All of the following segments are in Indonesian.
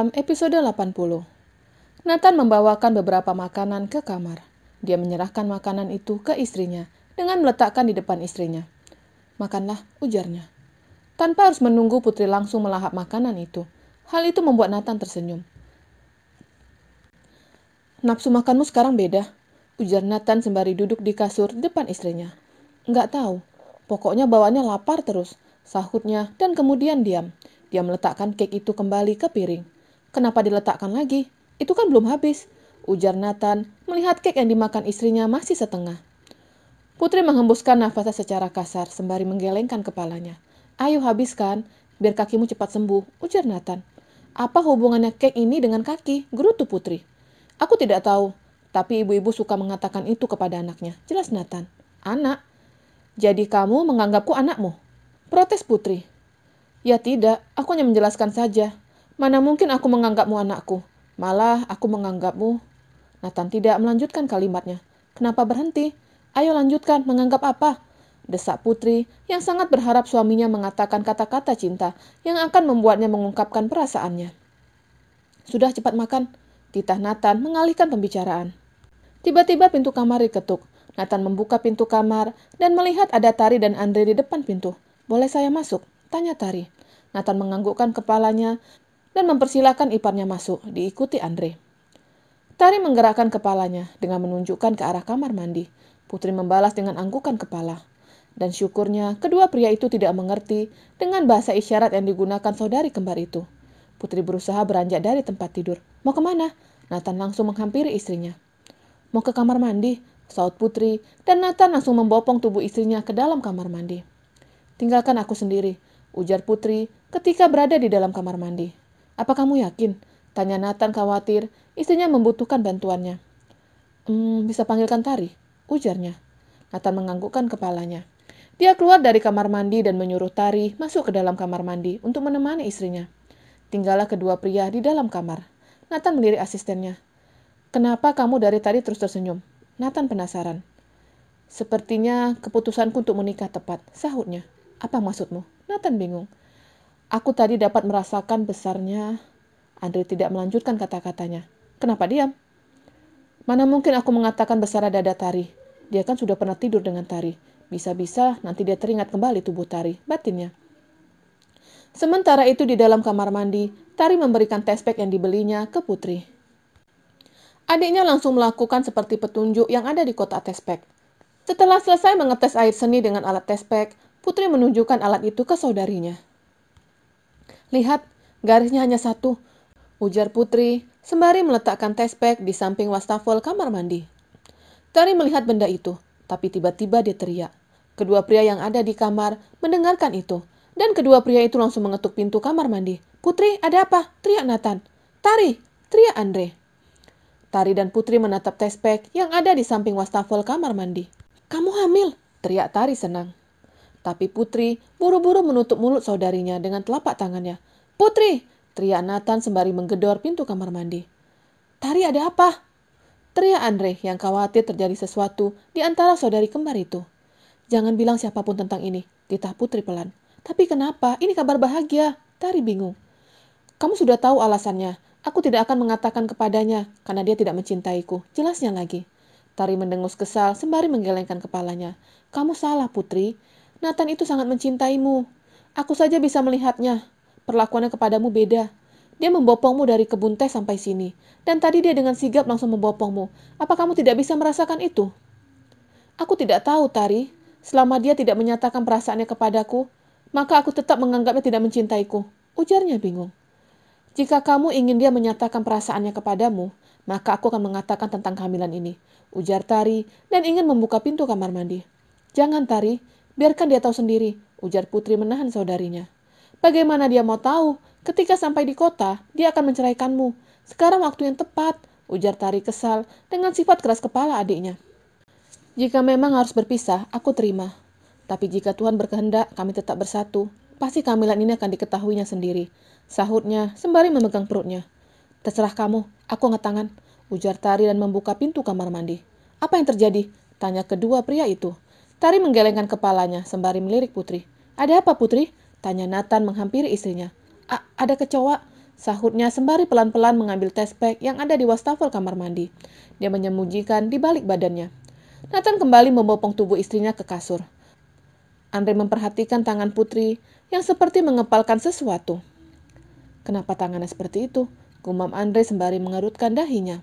Malam episode 80. Nathan membawakan beberapa makanan ke kamar. Dia menyerahkan makanan itu ke istrinya dengan meletakkan di depan istrinya. "Makanlah," ujarnya. Tanpa harus menunggu Putri langsung melahap makanan itu. Hal itu membuat Nathan tersenyum. "Nafsu makanmu sekarang beda," ujar Nathan sembari duduk di kasur depan istrinya. "Nggak tahu. Pokoknya bawaannya lapar terus," sahutnya dan kemudian diam. Dia meletakkan cake itu kembali ke piring. "Kenapa diletakkan lagi? Itu kan belum habis," ujar Nathan melihat cake yang dimakan istrinya masih setengah. Putri menghembuskan nafasnya secara kasar sembari menggelengkan kepalanya. "Ayo habiskan, biar kakimu cepat sembuh," ujar Nathan. "Apa hubungannya cake ini dengan kaki?" gerutu Putri. "Aku tidak tahu, tapi ibu-ibu suka mengatakan itu kepada anaknya," jelas Nathan. "Anak? Jadi kamu menganggapku anakmu?" protes Putri. "Ya tidak, aku hanya menjelaskan saja. Mana mungkin aku menganggapmu anakku. Malah aku menganggapmu..." Nathan tidak melanjutkan kalimatnya. "Kenapa berhenti? Ayo lanjutkan, menganggap apa?" desak Putri yang sangat berharap suaminya mengatakan kata-kata cinta yang akan membuatnya mengungkapkan perasaannya. "Sudah, cepat makan," titah Nathan mengalihkan pembicaraan. Tiba-tiba pintu kamar diketuk. Nathan membuka pintu kamar dan melihat ada Tari dan Andre di depan pintu. "Boleh saya masuk?" tanya Tari. Nathan menganggukkan kepalanya dan mempersilahkan iparnya masuk, diikuti Andre. Tari menggerakkan kepalanya dengan menunjukkan ke arah kamar mandi. Putri membalas dengan anggukan kepala. Dan syukurnya kedua pria itu tidak mengerti dengan bahasa isyarat yang digunakan saudari kembar itu. Putri berusaha beranjak dari tempat tidur. "Mau kemana?" Nathan langsung menghampiri istrinya. "Mau ke kamar mandi," saut Putri, dan Nathan langsung membopong tubuh istrinya ke dalam kamar mandi. "Tinggalkan aku sendiri," ujar Putri ketika berada di dalam kamar mandi. "Apa kamu yakin?" tanya Nathan khawatir istrinya membutuhkan bantuannya. Bisa panggilkan Tari," ujarnya. Nathan menganggukkan kepalanya. Dia keluar dari kamar mandi dan menyuruh Tari masuk ke dalam kamar mandi untuk menemani istrinya. Tinggallah kedua pria di dalam kamar. Nathan melirik asistennya. "Kenapa kamu dari tadi terus tersenyum?" Nathan penasaran. "Sepertinya keputusanku untuk menikah tepat," sahutnya. "Apa maksudmu?" Nathan bingung. "Aku tadi dapat merasakan besarnya..." Andre tidak melanjutkan kata-katanya. "Kenapa diam?" "Mana mungkin aku mengatakan besar dada Tari. Dia kan sudah pernah tidur dengan Tari. Bisa-bisa nanti dia teringat kembali tubuh Tari," batinnya. Sementara itu di dalam kamar mandi, Tari memberikan tespek yang dibelinya ke Putri. Adiknya langsung melakukan seperti petunjuk yang ada di kotak tespek. Setelah selesai mengetes air seni dengan alat tespek, Putri menunjukkan alat itu ke saudarinya. "Lihat, garisnya hanya satu," ujar Putri sembari meletakkan tespek di samping wastafel kamar mandi. Tari melihat benda itu, tapi tiba-tiba dia teriak. Kedua pria yang ada di kamar mendengarkan itu, dan kedua pria itu langsung mengetuk pintu kamar mandi. "Putri, ada apa?" teriak Nathan. "Tari!" teriak Andre. Tari dan Putri menatap tespek yang ada di samping wastafel kamar mandi. "Kamu hamil!" teriak Tari senang. Tapi Putri buru-buru menutup mulut saudarinya dengan telapak tangannya. "Putri!" teriak Nathan sembari menggedor pintu kamar mandi. "Tari, ada apa?" teriak Andre yang khawatir terjadi sesuatu di antara saudari kembar itu. "Jangan bilang siapapun tentang ini," titah Putri pelan. "Tapi kenapa? Ini kabar bahagia." Tari bingung. "Kamu sudah tahu alasannya. Aku tidak akan mengatakan kepadanya karena dia tidak mencintaiku," jelasnya lagi. Tari mendengus kesal sembari menggelengkan kepalanya. "Kamu salah, Putri. Nathan itu sangat mencintaimu. Aku saja bisa melihatnya. Perlakuannya kepadamu beda. Dia membopongmu dari kebun teh sampai sini. Dan tadi dia dengan sigap langsung membopongmu. Apa kamu tidak bisa merasakan itu?" "Aku tidak tahu, Tari. Selama dia tidak menyatakan perasaannya kepadaku, maka aku tetap menganggapnya tidak mencintaiku," ujarnya bingung. "Jika kamu ingin dia menyatakan perasaannya kepadamu, maka aku akan mengatakan tentang kehamilan ini," ujar Tari dan ingin membuka pintu kamar mandi. "Jangan, Tari. Biarkan dia tahu sendiri," ujar Putri menahan saudarinya. "Bagaimana dia mau tahu? Ketika sampai di kota, dia akan menceraikanmu. Sekarang waktu yang tepat," ujar Tari kesal dengan sifat keras kepala adiknya. "Jika memang harus berpisah, aku terima. Tapi jika Tuhan berkehendak kami tetap bersatu, pasti kehamilan ini akan diketahuinya sendiri," sahutnya sembari memegang perutnya. "Terserah kamu, aku angkat tangan," ujar Tari dan membuka pintu kamar mandi. "Apa yang terjadi?" tanya kedua pria itu. Tari menggelengkan kepalanya sembari melirik Putri. "Ada apa, Putri?" tanya Nathan menghampiri istrinya. Ada kecoa," sahutnya sembari pelan-pelan mengambil tespek yang ada di wastafel kamar mandi. Dia menyembunyikan di balik badannya. Nathan kembali membopong tubuh istrinya ke kasur. Andre memperhatikan tangan Putri yang seperti mengepalkan sesuatu. Kenapa tangannya seperti itu? Gumam Andre sembari mengerutkan dahinya.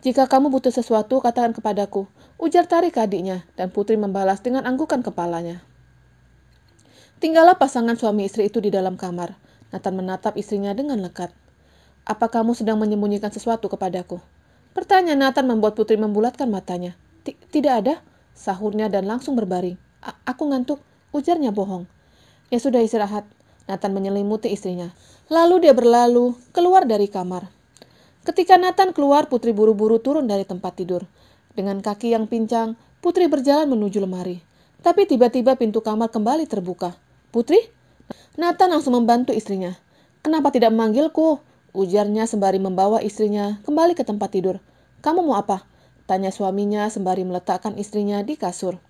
Jika kamu butuh sesuatu, katakan kepadaku, ujar tarik adiknya, dan Putri membalas dengan anggukan kepalanya. Tinggallah pasangan suami istri itu di dalam kamar. Nathan menatap istrinya dengan lekat. Apa kamu sedang menyembunyikan sesuatu kepadaku? Pertanyaan Nathan membuat Putri membulatkan matanya. Tidak ada, sahurnya dan langsung berbaring. Aku ngantuk, ujarnya bohong. Ya sudah istirahat. Nathan menyelimuti istrinya. Lalu dia berlalu keluar dari kamar. Ketika Nathan keluar, Putri buru-buru turun dari tempat tidur. Dengan kaki yang pincang, Putri berjalan menuju lemari. Tapi tiba-tiba pintu kamar kembali terbuka. Putri? Nathan langsung membantu istrinya. Kenapa tidak memanggilku? Ujarnya sembari membawa istrinya kembali ke tempat tidur. Kamu mau apa? Tanya suaminya sembari meletakkan istrinya di kasur.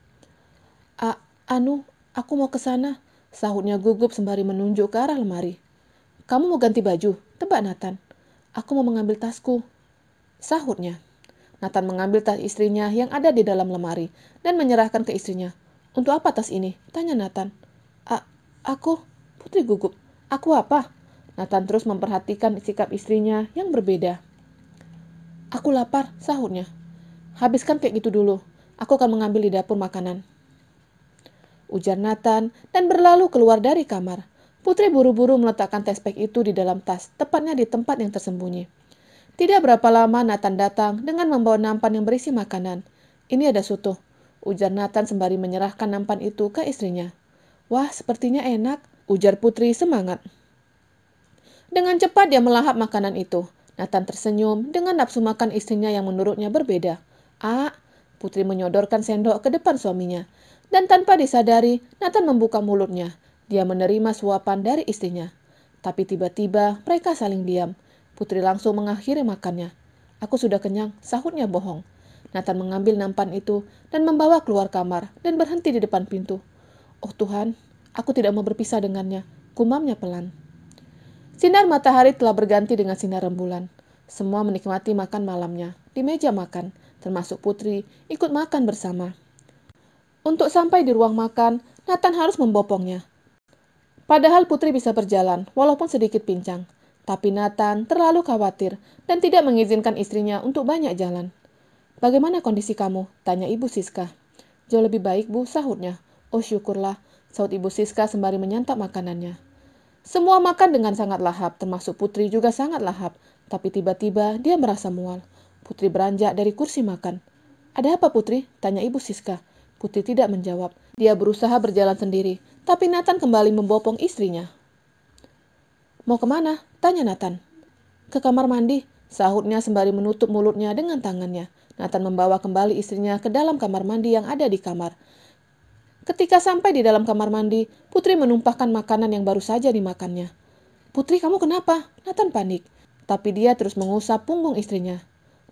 Aku mau ke sana. Sahutnya gugup sembari menunjuk ke arah lemari. Kamu mau ganti baju? Tebak Nathan. Aku mau mengambil tasku, sahutnya. Nathan mengambil tas istrinya yang ada di dalam lemari dan menyerahkan ke istrinya. Untuk apa tas ini? Tanya Nathan. Aku, Putri gugup. Aku apa? Nathan terus memperhatikan sikap istrinya yang berbeda. Aku lapar, sahutnya. Habiskan kayak gitu dulu. Aku akan mengambil di dapur makanan. Ujar Nathan dan berlalu keluar dari kamar. Putri buru-buru meletakkan tespek itu di dalam tas, tepatnya di tempat yang tersembunyi. Tidak berapa lama Nathan datang dengan membawa nampan yang berisi makanan. Ini ada soto, ujar Nathan sembari menyerahkan nampan itu ke istrinya. Wah, sepertinya enak, ujar Putri semangat. Dengan cepat dia melahap makanan itu. Nathan tersenyum dengan nafsu makan istrinya yang menurutnya berbeda. Putri menyodorkan sendok ke depan suaminya. Dan tanpa disadari, Nathan membuka mulutnya. Dia menerima suapan dari istrinya. Tapi tiba-tiba mereka saling diam. Putri langsung mengakhiri makannya. Aku sudah kenyang, sahutnya bohong. Nathan mengambil nampan itu dan membawa keluar kamar dan berhenti di depan pintu. Oh Tuhan, aku tidak mau berpisah dengannya, gumamnya pelan. Sinar matahari telah berganti dengan sinar rembulan. Semua menikmati makan malamnya di meja makan, termasuk Putri ikut makan bersama. Untuk sampai di ruang makan, Nathan harus membopongnya. Padahal Putri bisa berjalan, walaupun sedikit pincang. Tapi Nathan terlalu khawatir dan tidak mengizinkan istrinya untuk banyak jalan. Bagaimana kondisi kamu? Tanya Ibu Siska. Jauh lebih baik, Bu, sahutnya. Oh syukurlah, sahut Ibu Siska sembari menyantap makanannya. Semua makan dengan sangat lahap, termasuk Putri juga sangat lahap. Tapi tiba-tiba dia merasa mual. Putri beranjak dari kursi makan. Ada apa Putri? Tanya Ibu Siska. Putri tidak menjawab. Dia berusaha berjalan sendiri, tapi Nathan kembali membopong istrinya. Mau kemana? Tanya Nathan. Ke kamar mandi, sahutnya sembari menutup mulutnya dengan tangannya. Nathan membawa kembali istrinya ke dalam kamar mandi yang ada di kamar. Ketika sampai di dalam kamar mandi, Putri menumpahkan makanan yang baru saja dimakannya. Putri, kamu kenapa? Nathan panik. Tapi dia terus mengusap punggung istrinya.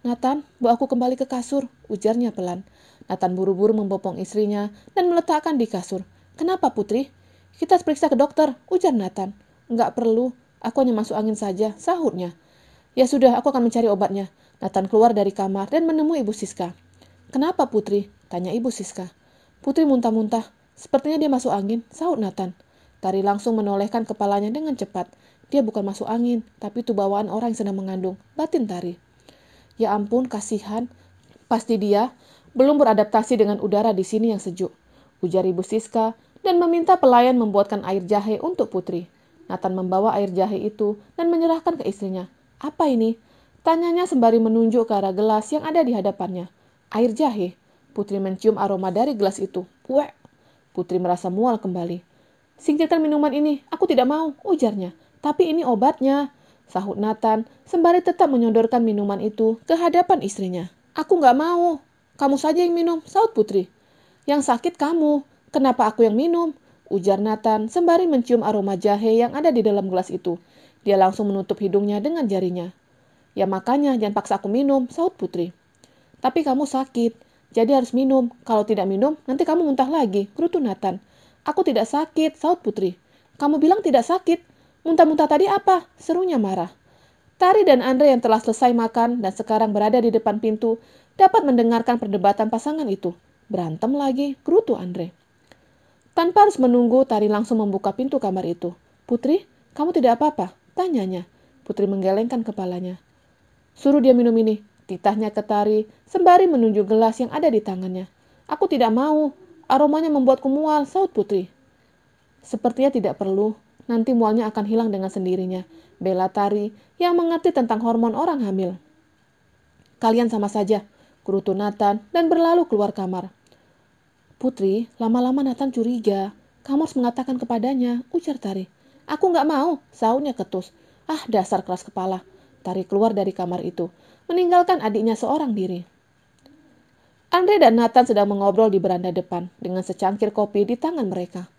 Nathan, bawa aku kembali ke kasur, ujarnya pelan. Nathan buru-buru membopong istrinya dan meletakkan di kasur. Kenapa, Putri? Kita periksa ke dokter, ujar Nathan. Enggak perlu, aku hanya masuk angin saja, sahutnya. Ya sudah, aku akan mencari obatnya. Nathan keluar dari kamar dan menemui Ibu Siska. Kenapa, Putri? Tanya Ibu Siska. Putri muntah-muntah. Sepertinya dia masuk angin, sahut Nathan. Tari langsung menolehkan kepalanya dengan cepat. Dia bukan masuk angin, tapi itu bawaan orang yang sedang mengandung, batin Tari. Ya ampun, kasihan. Pasti dia belum beradaptasi dengan udara di sini yang sejuk, ujar Ibu Siska dan meminta pelayan membuatkan air jahe untuk Putri. Nathan membawa air jahe itu dan menyerahkan ke istrinya. Apa ini? Tanyanya sembari menunjuk ke arah gelas yang ada di hadapannya. Air jahe. Putri mencium aroma dari gelas itu. Wek. Putri merasa mual kembali. Singkirkan minuman ini, aku tidak mau, ujarnya. Tapi ini obatnya, sahut Nathan sembari tetap menyodorkan minuman itu ke hadapan istrinya. Aku nggak mau. Kamu saja yang minum, sahut Putri. Yang sakit kamu. Kenapa aku yang minum? Ujar Nathan sembari mencium aroma jahe yang ada di dalam gelas itu. Dia langsung menutup hidungnya dengan jarinya. Ya makanya jangan paksa aku minum, sahut Putri. Tapi kamu sakit, jadi harus minum. Kalau tidak minum, nanti kamu muntah lagi, gerutu Nathan. Aku tidak sakit, sahut Putri. Kamu bilang tidak sakit. Muntah-muntah tadi apa? Serunya marah. Tari dan Andre yang telah selesai makan dan sekarang berada di depan pintu dapat mendengarkan perdebatan pasangan itu. Berantem lagi, gerutu Andre. Tanpa harus menunggu, Tari langsung membuka pintu kamar itu. Putri, kamu tidak apa-apa? Tanyanya. Putri menggelengkan kepalanya. Suruh dia minum ini, titahnya ke Tari sembari menunjuk gelas yang ada di tangannya. Aku tidak mau, aromanya membuatku mual, saut Putri. Sepertinya tidak perlu, nanti mualnya akan hilang dengan sendirinya. Bela Tari yang mengerti tentang hormon orang hamil. Kalian sama saja, gerutu Nathan dan berlalu keluar kamar. Putri, lama-lama Nathan curiga. Kamu harus mengatakan kepadanya, ujar Tari. Aku nggak mau, sahutnya ketus. Ah, dasar keras kepala. Tari keluar dari kamar itu, meninggalkan adiknya seorang diri. Andre dan Nathan sedang mengobrol di beranda depan dengan secangkir kopi di tangan mereka.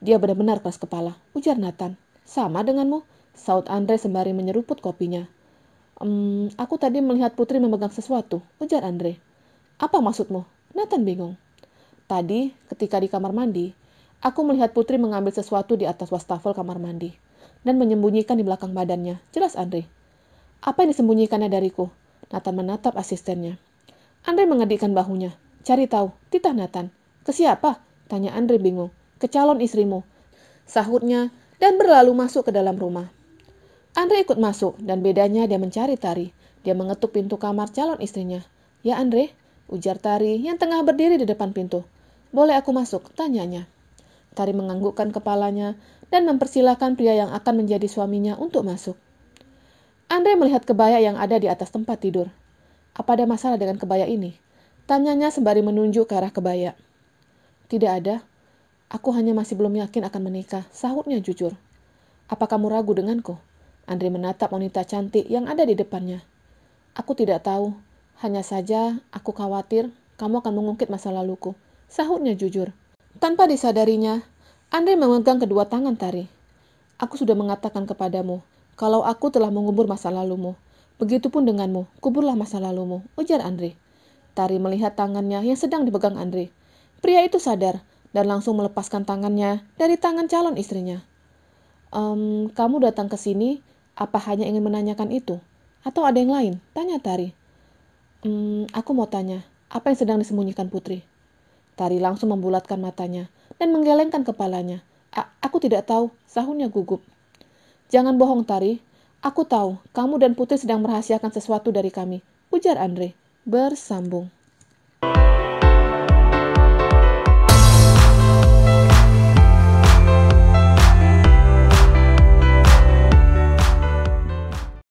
Dia benar-benar keras kepala, ujar Nathan. Sama denganmu, saut Andre sembari menyeruput kopinya. Aku tadi melihat Putri memegang sesuatu, ujar Andre. Apa maksudmu? Nathan bingung. Tadi, ketika di kamar mandi, aku melihat Putri mengambil sesuatu di atas wastafel kamar mandi dan menyembunyikan di belakang badannya. Jelas Andre. Apa yang disembunyikannya dariku? Nathan menatap asistennya. Andre mengedikkan bahunya. Cari tahu, titah Nathan. Ke siapa? Tanya Andre bingung. Ke calon istrimu. Sahutnya dan berlalu masuk ke dalam rumah. Andre ikut masuk dan bedanya dia mencari Tari. Dia mengetuk pintu kamar calon istrinya. Ya Andre, ujar Tari yang tengah berdiri di depan pintu. Boleh aku masuk? Tanyanya. Tari menganggukkan kepalanya dan mempersilahkan pria yang akan menjadi suaminya untuk masuk. Andre melihat kebaya yang ada di atas tempat tidur. Apa ada masalah dengan kebaya ini? Tanyanya sembari menunjuk ke arah kebaya. Tidak ada. Aku hanya masih belum yakin akan menikah, sahutnya jujur. Apa kamu ragu denganku? Andre menatap wanita cantik yang ada di depannya. Aku tidak tahu. Hanya saja aku khawatir kamu akan mengungkit masa laluku, sahutnya jujur. Tanpa disadarinya, Andre memegang kedua tangan Tari. Aku sudah mengatakan kepadamu, kalau aku telah mengubur masa lalumu. Begitupun denganmu, kuburlah masa lalumu, ujar Andre. Tari melihat tangannya yang sedang dipegang Andre. Pria itu sadar dan langsung melepaskan tangannya dari tangan calon istrinya. Kamu datang ke sini, apa hanya ingin menanyakan itu? Atau ada yang lain? Tanya Tari. Aku mau tanya, apa yang sedang disembunyikan Putri? Tari langsung membulatkan matanya dan menggelengkan kepalanya. Aku tidak tahu, sahutnya gugup. Jangan bohong, Tari. Aku tahu, kamu dan Putri sedang merahasiakan sesuatu dari kami, ujar Andre. Bersambung.